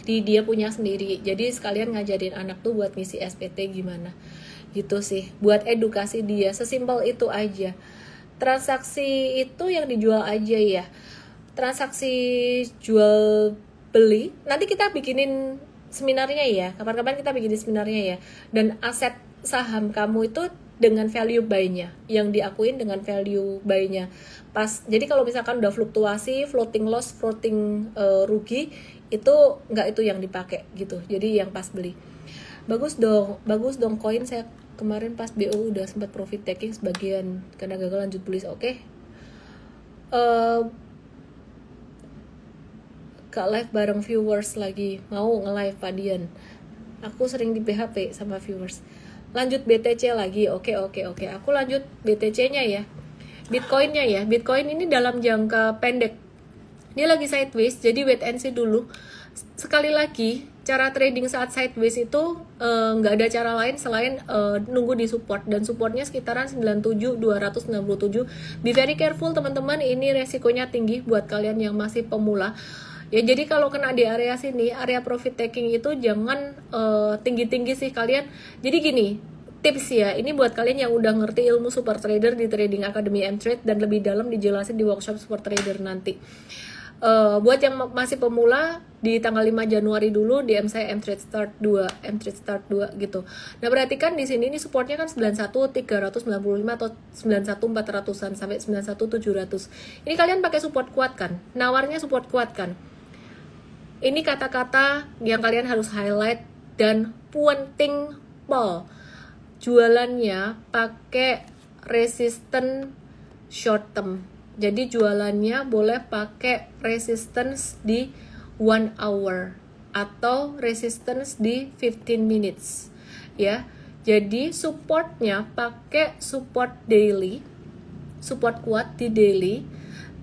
di dia punya sendiri. Jadi sekalian ngajarin anak tuh buat ngisi SPT gimana. Gitu sih, buat edukasi dia, sesimpel itu aja. Transaksi itu yang dijual aja ya. Transaksi jual beli, nanti kita bikinin seminarnya ya. Kapan-kapan kita bikinin seminarnya ya. Dan aset saham kamu itu dengan value buy-nya, yang diakuin dengan value buy-nya. Pas, jadi kalau misalkan udah fluktuasi, floating loss, floating rugi, itu nggak itu yang dipakai gitu. Jadi yang pas beli. Bagus dong koin. Saya kemarin pas BO udah sempat profit taking sebagian karena gagal lanjut bullish. Oke. Gak live bareng viewers lagi, mau nge-live Pak Dian. Aku sering di PHP sama viewers. Lanjut BTC lagi. Oke. Aku lanjut BTC-nya ya. Bitcoin-nya ya. Bitcoin ini dalam jangka pendek. Dia lagi sideways, jadi wait and see dulu. Sekali lagi, cara trading saat sideways itu nggak ada cara lain selain nunggu di support, dan supportnya sekitaran 97.267. Be very careful teman-teman, ini resikonya tinggi buat kalian yang masih pemula. Ya, jadi kalau kena di area sini, area profit taking itu jangan tinggi-tinggi sih kalian. Jadi gini, tips ya, ini buat kalian yang udah ngerti ilmu super trader di Trading Academy M-Trade dan lebih dalam dijelasin di workshop super trader nanti. Buat yang masih pemula, di tanggal 5 Januari dulu DM saya M-Trade Start 2 gitu. Nah, perhatikan di sini ini supportnya kan 91.395 atau 91.400-an sampai 91.700. Ini kalian pakai support kuat kan? Nawarnya support kuat kan? Ini kata-kata yang kalian harus highlight dan penting pol. Jualannya pakai resisten short term. Jadi jualannya boleh pakai resistance di 1 hour atau resistance di 15 minutes ya. Jadi supportnya pakai support daily, support kuat di daily,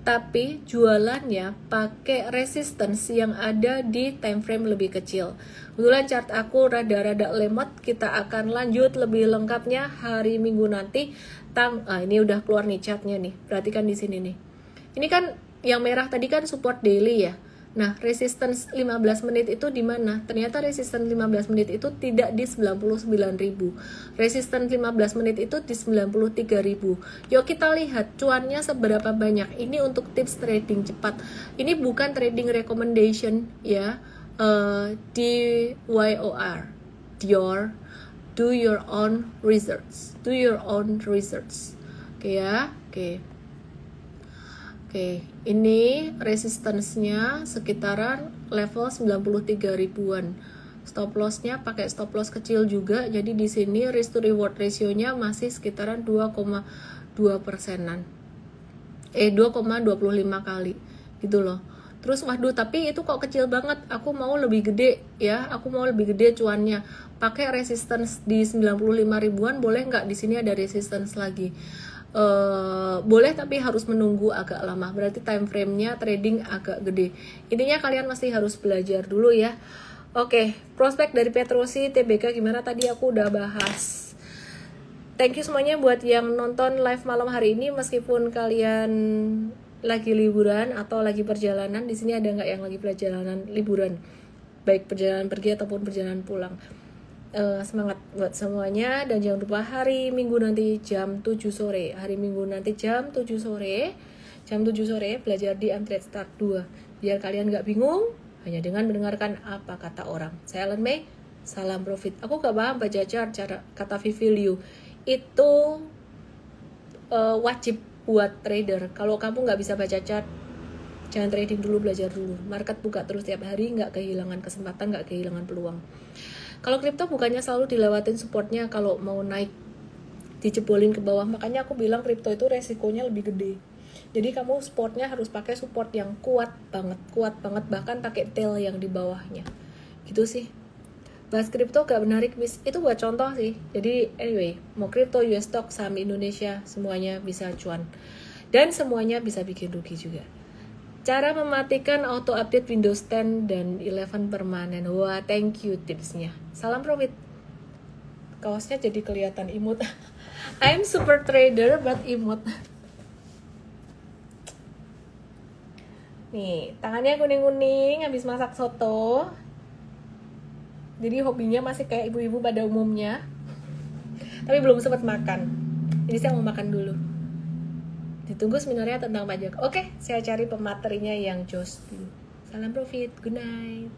tapi jualannya pakai resistance yang ada di time frame lebih kecil. Kebetulan chart aku rada-rada lemot, kita akan lanjut lebih lengkapnya hari Minggu nanti. Ini udah keluar nih chartnya nih, perhatikan di sini nih. Ini kan yang merah tadi kan support daily ya. Nah, resistance 15 menit itu di mana? Ternyata resistance 15 menit itu tidak di 99.000. Resistance 15 menit itu di 93.000. Yuk kita lihat cuannya seberapa banyak. Ini untuk tips trading cepat. Ini bukan trading recommendation ya. DYOR. Do your own research. Oke ya. Oke, ini resistance-nya sekitaran level 93 ribuan. Stop loss-nya pakai stop loss kecil juga. Jadi di sini risk to reward ratio-nya masih sekitaran 2,2%-an. 2,25 kali gitu loh. Terus waduh, tapi itu kok kecil banget. Aku mau lebih gede ya. Aku mau lebih gede cuannya. Pakai resistance di 95 ribuan, boleh nggak? Di sini ada resistance lagi. Boleh, tapi harus menunggu agak lama. Berarti time frame-nya trading agak gede. Intinya kalian masih harus belajar dulu ya. Oke, prospek dari Petrosi TBK gimana? Tadi aku udah bahas. Thank you semuanya buat yang nonton live malam hari ini, meskipun kalian lagi liburan atau lagi perjalanan. Di sini ada nggak yang lagi perjalanan liburan, baik perjalanan pergi ataupun perjalanan pulang. Semangat buat semuanya, dan jangan lupa hari Minggu nanti jam 7 sore. Hari Minggu nanti jam 7 sore belajar di M-Trade Start 2. Biar kalian nggak bingung hanya dengan mendengarkan apa kata orang. Saya Ellen May, salam profit. Aku gak paham baca chart, cara kata Vivi Liu itu wajib buat trader. Kalau kamu nggak bisa baca chart, jangan trading dulu, belajar dulu. Market buka terus tiap hari, nggak kehilangan kesempatan, nggak kehilangan peluang. Kalau kripto bukannya selalu dilewatin supportnya, kalau mau naik dicebolin ke bawah. Makanya aku bilang kripto itu resikonya lebih gede. Jadi kamu supportnya harus pakai support yang kuat banget, bahkan pakai tail yang di bawahnya. Gitu sih. Bahas kripto gak menarik, Miss. Itu buat contoh sih. Jadi anyway, mau kripto, US stock, saham Indonesia, semuanya bisa cuan. Dan semuanya bisa bikin rugi juga. Cara mematikan auto update Windows 10 dan 11 permanen. Wah, thank you tipsnya. Salam profit. Kaosnya jadi kelihatan imut. I'm super trader but imut. Nih, tangannya kuning-kuning habis masak soto. Jadi hobinya masih kayak ibu-ibu pada umumnya. Tapi belum sempat makan. Jadi saya mau makan dulu. Ditunggu seminarnya tentang pajak. Oke, saya cari pematerinya yang jos dulu. Salam profit, good night.